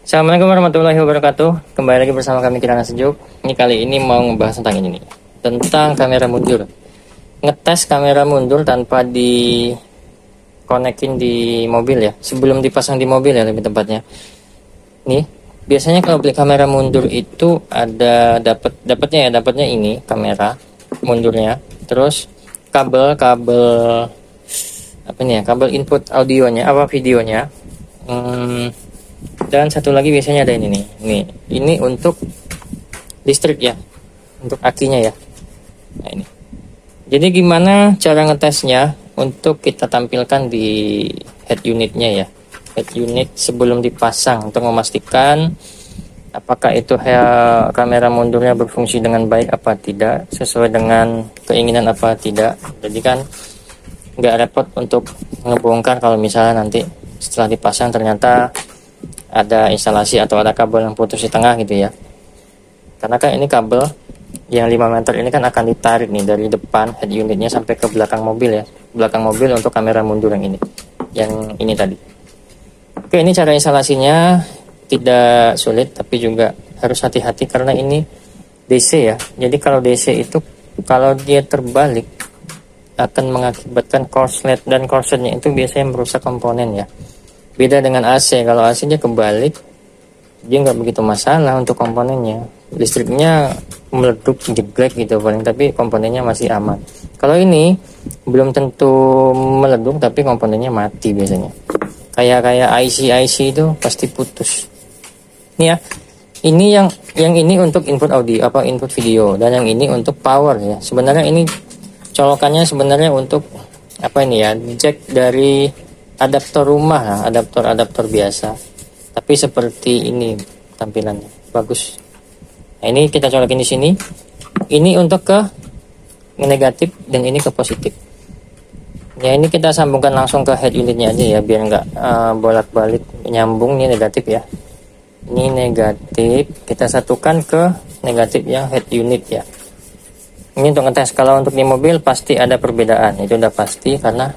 Assalamualaikum warahmatullahi wabarakatuh. Kembali lagi bersama kami Kirana Sejuk. Ini kali ini mau ngebahas tentang ini nih. Tentang kamera mundur. Ngetes kamera mundur tanpa dikonekin di mobil ya. Sebelum dipasang di mobil ya lebih tepatnya. Nih, biasanya kalau beli kamera mundur itu ada dapatnya ini kamera mundurnya. Terus kabel apa nih ya? Kabel input audionya videonya. Dan satu lagi biasanya ada ini nih. Ini untuk listrik ya, untuk akinya ya. Nah ini. Jadi gimana cara ngetesnya untuk kita tampilkan di head unitnya ya. Head unit sebelum dipasang untuk memastikan apakah itu kamera mundurnya berfungsi dengan baik apa tidak, sesuai dengan keinginan apa tidak. Jadi kan nggak repot untuk ngebongkar kalau misalnya nanti setelah dipasang ternyata ada instalasi atau ada kabel yang putus di tengah gitu ya. Karena kan ini kabel yang 5 meter ini kan akan ditarik nih dari depan head unitnya sampai ke belakang mobil ya. Belakang mobil untuk kamera mundur yang ini. Yang ini tadi. Oke, ini cara instalasinya tidak sulit tapi juga harus hati-hati karena ini DC ya. Jadi kalau DC itu kalau dia terbalik akan mengakibatkan korslet, dan korsletnya itu biasanya merusak komponen ya. Beda dengan AC, kalau AC nya kebalik dia nggak begitu masalah untuk komponennya, listriknya meleduk jeglek gitu paling, tapi komponennya masih aman. Kalau ini belum tentu meleduk tapi komponennya mati biasanya, kayak IC itu pasti putus. Ini ya, ini yang ini untuk input audio input video, dan yang ini untuk power ya. Sebenarnya ini colokannya sebenarnya untuk apa ini ya, jack dari adaptor rumah lah, adaptor biasa, tapi seperti ini tampilannya bagus. Nah ini kita colokin di sini, ini untuk ke negatif dan ini ke positif ya. Ini kita sambungkan langsung ke head unitnya aja ya, biar nggak bolak-balik nyambung. Ini negatif ya, ini negatif, kita satukan ke negatif yang head unit ya. Ini untuk ngetes. Kalau untuk di mobil pasti ada perbedaan, itu udah pasti karena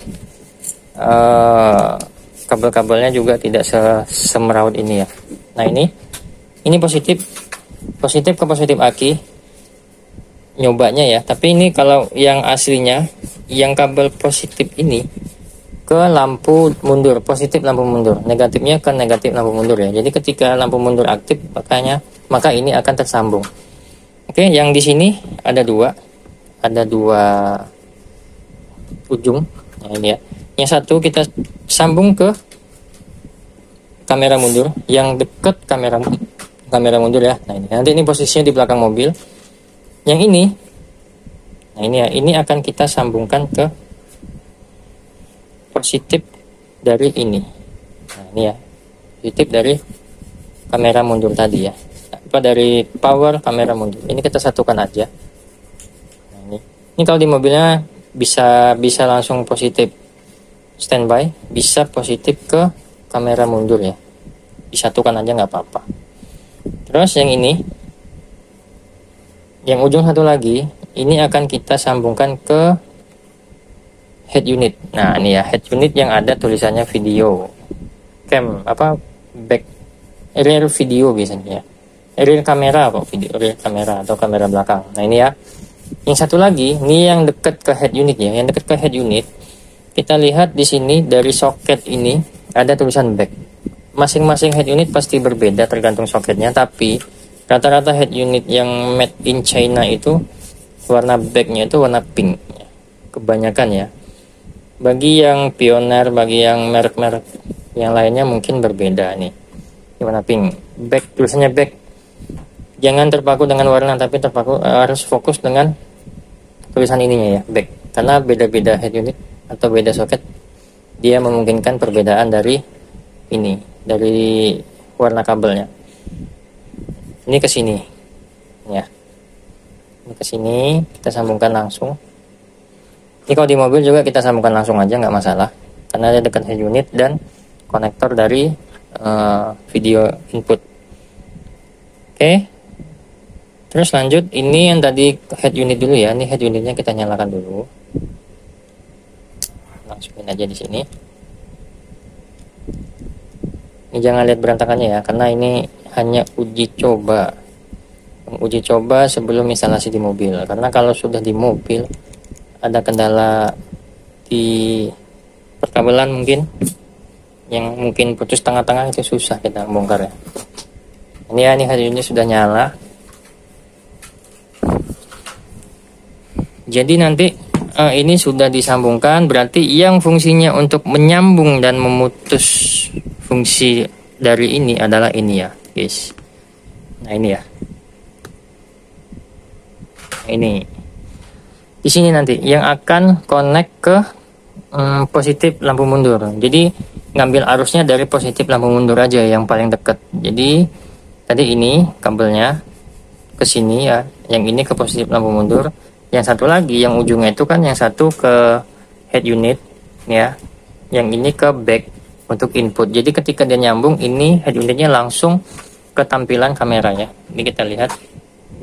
kabel-kabelnya juga tidak semeraut ini ya. Nah ini positif ke positif aki nyobanya ya. Tapi ini kalau yang aslinya yang kabel positif ini ke lampu mundur, positif lampu mundur, negatifnya ke negatif lampu mundur ya. Jadi ketika lampu mundur aktif maka ini akan tersambung. Oke, yang di sini ada dua ujung. Nah ini ya. Yang satu kita sambung ke kamera mundur, yang dekat kamera mundur ya. Nah ini nanti ini posisinya di belakang mobil. Yang ini, nah ini ya, ini akan kita sambungkan ke positif dari ini. Nah ini ya, positif dari kamera mundur tadi ya, dari power kamera mundur. Ini kita satukan aja. Nah ini kalau di mobilnya bisa langsung positif standby, bisa positif ke kamera mundur ya, disatukan aja nggak apa-apa. Terus yang ini, yang ujung satu lagi ini akan kita sambungkan ke head unit. Nah ini ya, head unit yang ada tulisannya video cam back rear video biasanya ya, rear kamera rear kamera atau kamera belakang. Nah ini ya, yang satu lagi ini yang dekat ke head unit ya. Yang dekat ke head unit, kita lihat di sini dari soket ini ada tulisan back. Masing-masing head unit pasti berbeda tergantung soketnya, tapi rata-rata head unit yang made in China itu warna backnya itu warna pink kebanyakan ya. Bagi yang Pioneer, bagi yang merek-merek yang lainnya mungkin berbeda nih. Ini warna pink, back, tulisannya back. Jangan terpaku dengan warna, tapi harus fokus dengan tulisan ininya ya, back. Karena beda-beda head unit atau beda soket, dia memungkinkan perbedaan dari ini, dari warna kabelnya. Ini ke sini ya, ini ke sini kita sambungkan langsung. Ini kalau di mobil juga kita sambungkan langsung aja, nggak masalah karena ada dekat head unit dan konektor dari video input. Oke, terus lanjut, ini yang tadi head unit dulu ya. Ini head unitnya kita nyalakan dulu, langsungin aja di sini. Ini jangan lihat berantakannya ya, karena ini hanya uji coba. Uji coba sebelum instalasi di mobil. Karena kalau sudah di mobil ada kendala di perkabelan mungkin, yang mungkin putus tengah-tengah, itu susah kita bongkar ya. Ini ya, ini hari ini sudah nyala. Jadi nanti ini sudah disambungkan, berarti yang fungsinya untuk menyambung dan memutus fungsi dari ini adalah ini ya guys. Nah ini ya, ini di sini nanti yang akan connect ke positif lampu mundur. Jadi ngambil arusnya dari positif lampu mundur aja yang paling dekat. Jadi tadi ini kabelnya ke sini ya, yang ini ke positif lampu mundur, yang satu lagi yang ujungnya itu kan yang satu ke head unit ya, yang ini ke back untuk input. Jadi ketika dia nyambung, ini head unitnya langsung ke tampilan kameranya. Ini kita lihat.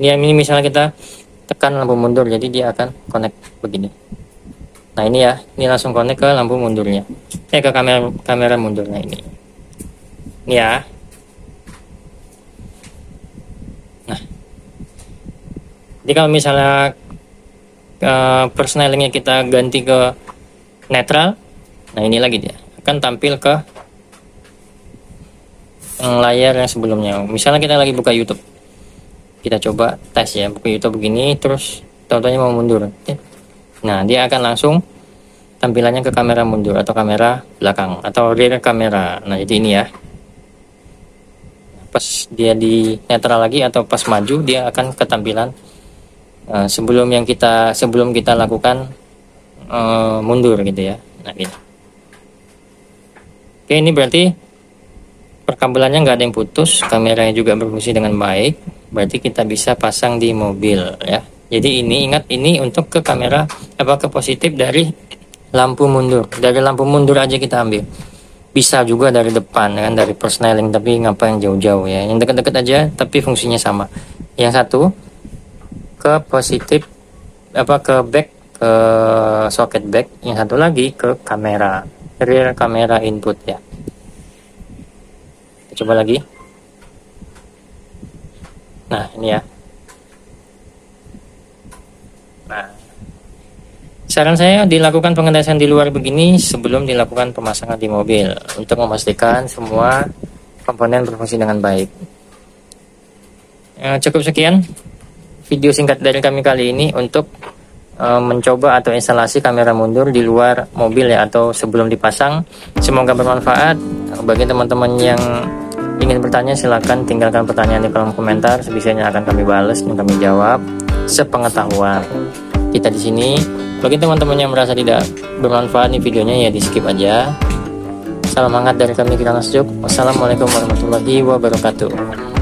Ini misalnya kita tekan lampu mundur, jadi dia akan connect begini. Nah ini ya, ini langsung connect ke lampu mundurnya, ke kamera mundurnya ini. Ini ya. Nah, jadi kalau misalnya persnelingnya kita ganti ke netral, nah ini lagi dia akan tampil ke layar yang sebelumnya. Misalnya kita lagi buka YouTube, kita coba tes ya, buka YouTube begini, terus contohnya mau mundur, nah dia akan langsung tampilannya ke kamera mundur atau kamera belakang atau rear kamera. Nah jadi ini ya, pas dia di netral lagi atau pas maju, dia akan ke tampilan sebelum kita lakukan mundur gitu ya. Nah gitu. Oke, ini berarti perkabelannya nggak ada yang putus, kameranya juga berfungsi dengan baik, berarti kita bisa pasang di mobil ya. Jadi ini ingat, ini untuk ke kamera ke positif dari lampu mundur. Dari lampu mundur aja kita ambil. Bisa juga dari depan kan, dari persneling, tapi ngapain jauh-jauh ya. Yang dekat-dekat aja tapi fungsinya sama. Yang satu ke positif ke back, ke soket back, yang satu lagi ke kamera rear kamera input ya. Kita coba lagi. Nah ini ya. Nah, saran saya dilakukan pengetesan di luar begini sebelum dilakukan pemasangan di mobil, untuk memastikan semua komponen berfungsi dengan baik. Cukup sekian video singkat dari kami kali ini untuk mencoba atau instalasi kamera mundur di luar mobil ya, atau sebelum dipasang. Semoga bermanfaat. Bagi teman-teman yang ingin bertanya, silakan tinggalkan pertanyaan di kolom komentar, sebisanya akan kami balas dan kami jawab sepengetahuan kita di sini. Bagi teman-teman yang merasa tidak bermanfaat nih videonya, ya di skip aja. Salam hangat dari kami, Kirana Sejuk. Wassalamualaikum warahmatullahi wabarakatuh.